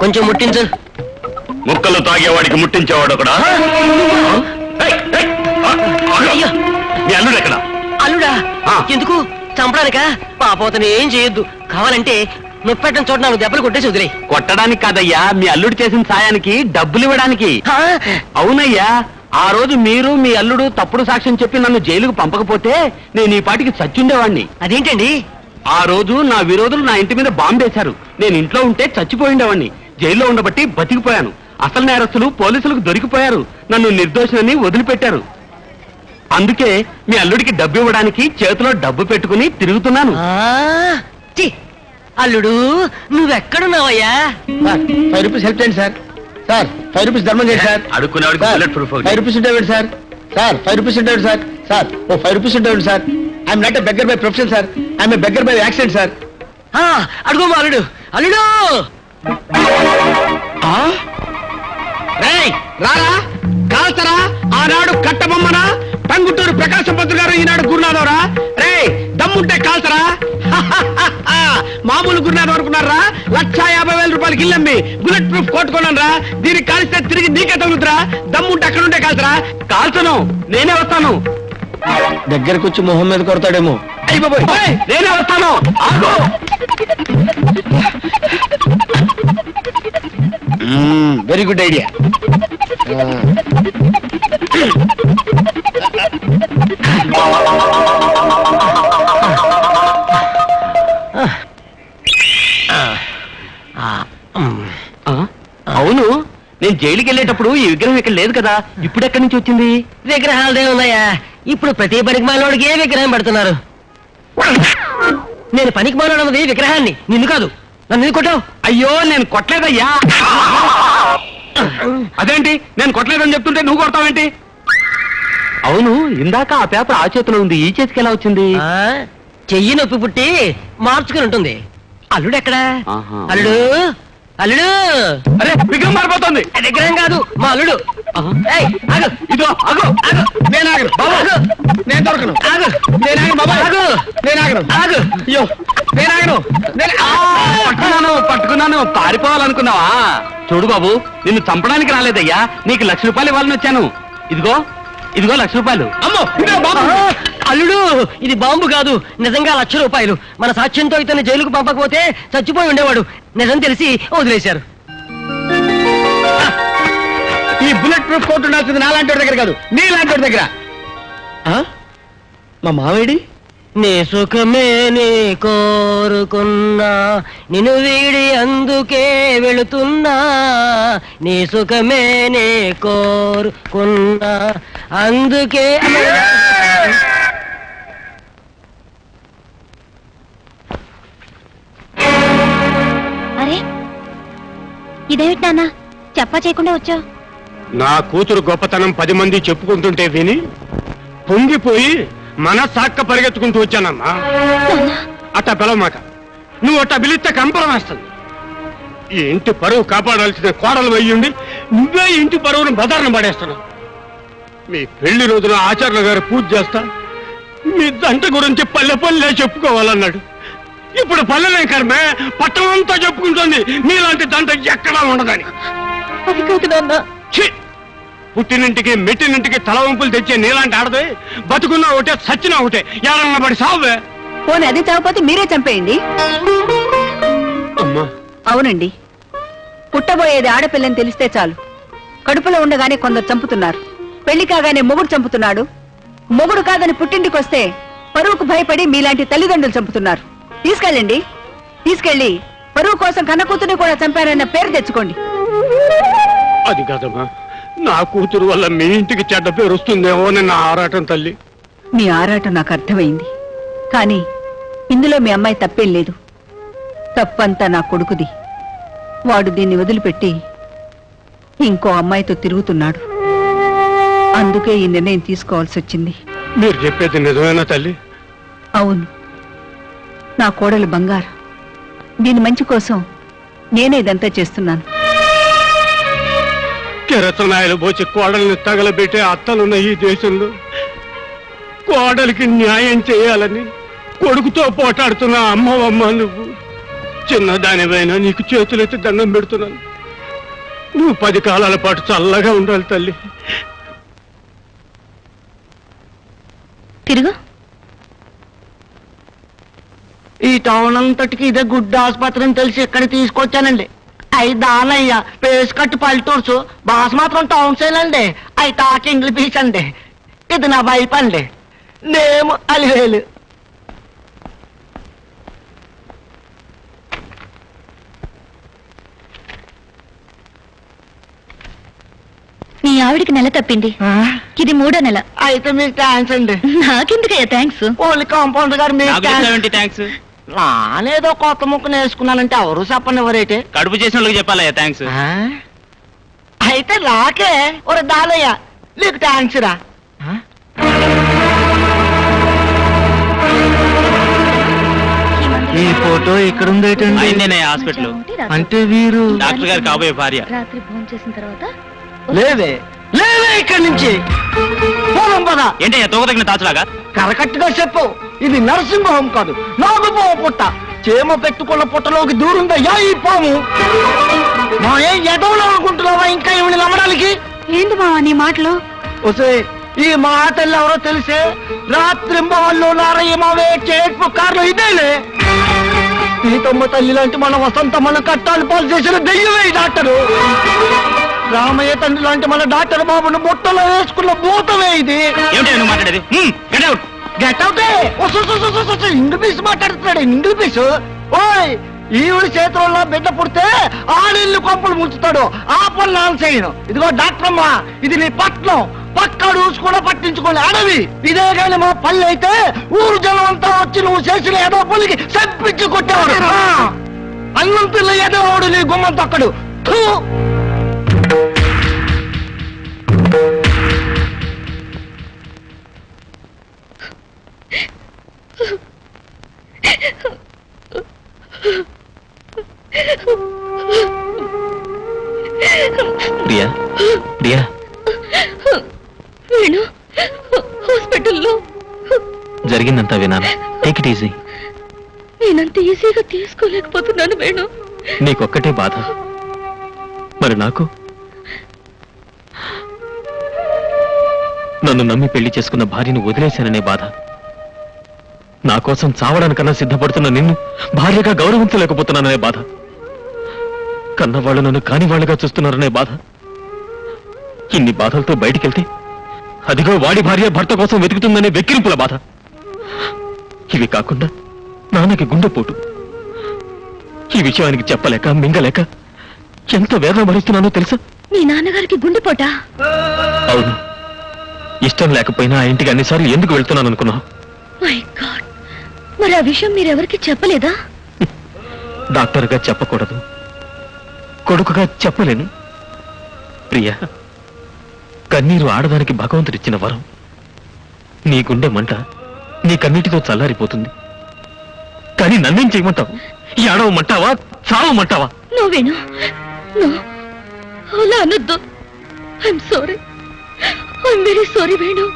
కొంచెం ముట్టించు. ముక్కలు తాగేవాడికి ముట్టించేవాడు ఒకడా? మీ అల్లుడు ఎక్కడ? అల్లుడా? ఎందుకు చంపడానికా? పాపోతని ఏం చేయొద్దు. కావాలంటే నొప్పెట్టని చోట 4 దెబ్బలు కొట్టేసి వదిలే. కొట్టడానికి కాదయ్యా, మీ అల్లుడు చేసిన సాయానికి డబ్బులు ఇవ్వడానికి. అవునయ్యా, ఆ రోజు మీరు మీ అల్లుడు తప్పుడు సాక్ష్యం చెప్పి నన్ను జైలుకు పంపకపోతే నేను ఈ పాటికి చచ్చుండేవాణ్ణి. అదేంటండి? ఆ రోజు నా విరోధులు నా ఇంటి మీద బాంబేశారు. నేను ఇంట్లో ఉంటే చచ్చిపోయిండేవాణ్ణి. జైల్లో ఉండబట్టి బతికిపోయాను. అసలు నేరస్తులు పోలీసులకు దొరికిపోయారు. నన్ను నిర్దోషినని వదిలిపెట్టారు. అందుకే మీ అల్లుడికి డబ్బు ఇవ్వడానికి చేతిలో డబ్బు పెట్టుకుని తిరుగుతున్నాను. అల్లుడు నువ్వెక్కడున్నావయ్యా? 5 రూపీస్ హెల్ప్ చేయండి సార్. సార్ 5 రూపీస్ ధర్మం చేయండి సార్. అడుక్కునేవాడికి బుల్లెట్ ప్రూఫ్. 5 రూపీస్ ఉండేవాడు సార్. సార్ 5 రూపీస్ ఉండేవాడు సార్. సార్ ఓ 5 రూపీస్ ఉండేవాడు sir. I'm not a beggar by profession sir. I'm a beggar by accident sir. అడుగు మా అల్లుడు. అల్లుడు రారా కాల్చరా. ఆనాడు కట్టబొమ్మనా టంగుటూరు ప్రకాశం పంతులు గారు, ఈనాడు గురునాథవరా. రే దమ్ముంటే కాల్చరా. మామూలు గురునాథం అనుకున్నారా? 1,50,000 రూపాయలకి ఇల్లమ్మి బుల్లెట్ ప్రూఫ్ కొట్టుకున్నాను రా. దీనికి కాల్స్తే తిరిగి నీకే తగులుతురా. దమ్ముంటే అక్కడ ఉంటే కాల్చరా. కాల్చను, నేనే వస్తాను. దగ్గరకు వచ్చి మొహం మీద కొడతాడేమో. అయ్య బాబోయ్, నేనే వస్తాను. Very good idea. అవును, నేను జైలుకి వెళ్ళేటప్పుడు ఈ విగ్రహం ఇక్కడ లేదు కదా, ఇప్పుడు ఎక్కడి నుంచి వచ్చింది? విగ్రహాలదే ఉన్నాయా? ఇప్పుడు ప్రతి పనికి మాలోడికి ఏ విగ్రహం పెడుతున్నారు? నేను పనికి మాలోడు అన్నది విగ్రహాన్ని, నిన్ను కాదు. నన్ను ఎందుకు కొట్టావు? అయ్యో నేను కొట్టలేదయ్యా. అదేంటి నేను కొట్టలేదని చెప్తుంటే నువ్వు కొడతావేంటి? అవును, ఇందాక ఆ పేపర్ ఆ చేతిలో ఉంది, ఈ చేతికి ఎలా వచ్చింది? చెయ్యి నొప్పి పుట్టి మార్చుకుని ఉంటుంది. అల్లుడు ఎక్కడా? అల్లుడు, అల్లుడు. అరే విగ్రహం మారిపోతుంది. విగ్రహం కాదు, మా అల్లుడు. ఇదో ఆగు. నేను ఆగను బాబు. నేను దొరకను. ఆగు. నేను ఆగను బాబు. ఆగు. నేను ఆగను. ఆగు. అయ్యో నేను ఆగను. పట్టుకున్నాను. పారిపోవాలనుకున్నావా? చూడు బాబు, నిన్ను చంపడానికి రాలేదయ్యా, నీకు 1,00,000 రూపాయలు ఇవ్వాలని వచ్చాను. ఇదిగో 1,00,000 రూపాయలు. అమ్మో బాబు. అల్లుడు, ఇది బాంబు కాదు, నిజంగా 1,00,000 రూపాయలు. మన సాక్ష్యంతో ఇతన్ని జైలుకు పంపకపోతే చచ్చిపోయి ఉండేవాడు. నిజం తెలిసి వదిలేశారు. ఈ బుల్లెట్ ప్రూఫ్ కోట్ ఉండాల్సింది నాలాంటి దగ్గర కాదు, నీలాంటి దగ్గర. మా మావేడి? నీ సుఖమే నీ కోరుకున్నా, నిన్ను వీడి అందుకే వెళుతున్నా. నీ సుఖమే నీ కోరుకున్నా, అందుకే. అరే ఇదేమిటి నాన్న, చెప్పా చేయకుండా వచ్చావు? నా కూతురు గొప్పతనం 10 మంది చెప్పుకుంటుంటే విని పొంగిపోయి మనసాక్క పరిగెత్తుకుంటూ వచ్చానమ్మా. అట్టా పిలవమాక, నువ్వు అట్టా పిలిస్తే కంపరం వేస్తుంది. ఈ ఇంటి పరువు కాపాడాల్సిన కోడలు వెయ్యుండి నువ్వే ఇంటి పరువును బదారణ పడేస్తున్నావు. మీ పెళ్లి రోజున ఆచార్యుల గారు పూజ చేస్తా, మీ దంట గురించి పల్లె చెప్పుకోవాలన్నాడు. ఇప్పుడు పల్లెలే కర్మే పట్టణంతో చెప్పుకుంటుంది మీలాంటి దంట ఎక్కడా ఉండదని. అది కాదు నాన్న. పుట్టినింటికి మెట్టినింటికి తల వంపులు తెచ్చే నీలాంటి ఆడదే బతుకున్నా ఒకటే సచ్చినా ఒకటే, ఎవరన్నా పడి సావే. పోనీ అది చావపోతే మీరే చంపేయండి. అమ్మా అవునండి, పుట్టబోయేది ఆడపిల్లని తెలిస్తే చాలు కడుపులో ఉండగానే కొందరు చంపుతున్నారు. పెళ్లి కాగానే మొగుడు చంపుతున్నాడు. మొగుడు కాదని పుట్టింటికి వస్తే పరువుకు భయపడి మీలాంటి తల్లిదండ్రులు చంపుతున్నారు. తీసుకెళ్ళండి, తీసుకెళ్లి పరువు కోసం కన్న కూతుర్ని కూడా చంపారన్న పేరు తెచ్చుకోండి. అది కాదమ్మా, నా కూతురు వల్ల మీ ఇంటికి చెడ్డ పేరు వస్తుందేమో అని నా ఆరాటం తల్లి. మీ ఆరాటం నాకు అర్థమైంది, కానీ ఇందులో మీ అమ్మాయి తప్పేం లేదు. తప్పంతా నా కొడుకుది. వాడు దీన్ని వదిలిపెట్టి ఇంకో అమ్మాయితో తిరుగుతున్నాడు. అందుకే ఈ నిర్ణయం తీసుకోవాల్సి వచ్చింది. మీరు చెప్పేది నిజమేనా తల్లి? అవును, నా కోడలు బంగారం. దీని మంచి కోసం నేనే ఇదంతా చేస్తున్నాను. కిరసనాయలు పోచి కోడల్ని తగలబెట్టే అత్తలున్న ఈ దేశంలో కోడలికి న్యాయం చేయాలని కొడుకుతో పోటాడుతున్న అమ్మవమ్మ నువ్వు. చిన్నదానివైనా నీకు చేతులెత్తి దండం పెడుతున్నాను. నువ్వు 10 కాలాల పాటు చల్లగా ఉండాలి తల్లి. తిరుగు. ఈ టౌన్ అంతటికి ఇదే గుడ్డ ఆసుపత్రి అని తెలిసి ఇక్కడ తీసుకొచ్చానండి. అయి దానయ్య పేస్ కట్టు పల్లెటూర్సు బాస్ మాత్రం టౌన్ సైల్ అండి. అయి టాక్ ఇంగ్లీష్ అండి. ఇది నా వైపు అండి. నేమ్ అలివేలు. నీ ఆవిడికి నెల తప్పింది, ఇది 3వ నెల. అయితే మీకు థ్యాంక్స్ అండి. నాకెందుకయ్యా థ్యాంక్స్? ఓన్లీ కాంపౌండర్ గారు మీకు థ్యాంక్స్. నానేదో కొత్త ముక్క నేర్చుకున్నానంటే ఎవరు చెప్పనివ్వరేటే. కడుపు చేసిన వాళ్ళకి చెప్పాలయ్యా థ్యాంక్స్. అయితే రాకే ఒరే దాలయ్య నీకు థ్యాంక్స్ రా. ఈ ఫోటో ఇక్కడ ఉంది హాస్పిటల్. అంటే వీరు డాక్టర్ గారు కాబోయే భార్య. రాత్రి భోజనం చేసిన తర్వాత లేవే లేవే ఇక్కడి నుంచి పోదాం పద. ఏంటయ్యా తోక తగిన తాచులాగా? కరకట్టుగా చెప్పు, ఇది నరసింహ హోం కాదు, నాగుపాము పుట్ట. చేమ పెట్టుకున్న పుట్టలోకి దూరుందయ్యా ఈ పాము. మా ఏం ఎదవలో అనుకుంటున్నావా ఇంకా ఏమిని నమ్మడానికి? ఏంటి మావా నీ మాటలు? వసే ఈ మా తల్లి ఎవరో తెలిసే రాత్రి వాళ్ళు నారయ్య మావే చేర్పు కార్లు ఇదేలే. సీతమ్మ తల్లి లాంటి మన వసంత మన కట్టాలు పాలు చేసిన దెయ్యమే ఈ డాక్టరు. రామయ్య తండ్రి లాంటి మన డాక్టర్ బాబును బుట్టలో వేసుకున్న భూతమే ఇది. ఏమిటి మాట్లాడేది? గెట్ అవుతే ఇంగ్లీష్ మాట్లాడుతున్నాడు. ఇంగ్లీష్ ఓయ్ ఈవిడ చేతుల్లో బిడ్డ పుడితే ఆడిల్లు కొంపలు ముంచుతాడు. ఆ పనులు నాన్న చేయను. ఇదిగో డాక్టర్ అమ్మా, ఇది నీ పట్నం. పక్క రూల్స్ కూడా పట్టించుకోలే అడవి. ఇదే కానీ మా పల్లె అయితే ఊరు జనం అంతా వచ్చి నువ్వు చేసిన ఏదో పల్లికి చంపించి కొట్టేవాడు. అన్నం పిల్ల ఎదవాడు నీ గుమ్మం తక్కడు. ప్రియా ప్రియా వేణు హాస్పిటల్లో జరిగిందంతా వినాను. Take it easy. నేనంత ఈజీగా తీసుకోలేకపోతున్నాను వేణు. నీకొక్కటే బాధ, మరి నాకు? నన్ను నమ్మి పెళ్లి చేసుకున్న భార్యను వదిలేశాననే బాధ. నా కోసం చావడానికన్నా సిద్ధపడుతున్న నిన్ను భార్యగా గౌరవించలేకపోతున్నాననే బాధ. కన్నవాళ్ళు నన్ను కాని వాళ్ళుగా చూస్తున్నారనే బాధ. ఇన్ని బాధలతో బయటికెళ్తే అదిగో వాడి భార్య భర్త కోసం వెతుకుతుందనే వెక్కిరింపుల బాధ. ఇవి కాకుండా నాన్నకి గుండెపోటు. ఈ విషయానికి చెప్పలేక మింగలేక ఎంత వేదన భరిస్తున్నానో తెలుసా? మీ నాన్నగారికి గుండెపోటా? అవును. ఇష్టం లేకపోయినా ఆ ఇంటికి అన్నిసార్లు ఎందుకు వెళ్తున్నాను అనుకున్నావు? మై గాడ్, మరి ఆ విషయం మీరెవరికి చెప్పలేదా? డాక్టర్గా చెప్పకూడదు, కొడుకుగా చెప్పలేను. ప్రియా, కన్నీరు ఆడదానికి భగవంతుడిచ్చిన వరం. నీ గుండె మంట నీ కన్నీటితో చల్లారిపోతుంది. కానీ నన్నేం చేయమంటావు? ఈ ఆడవమంటావా, చావమంటావా? నువ్వేను అలా అనొద్దు. I'm sorry, I'm very sorry Venu.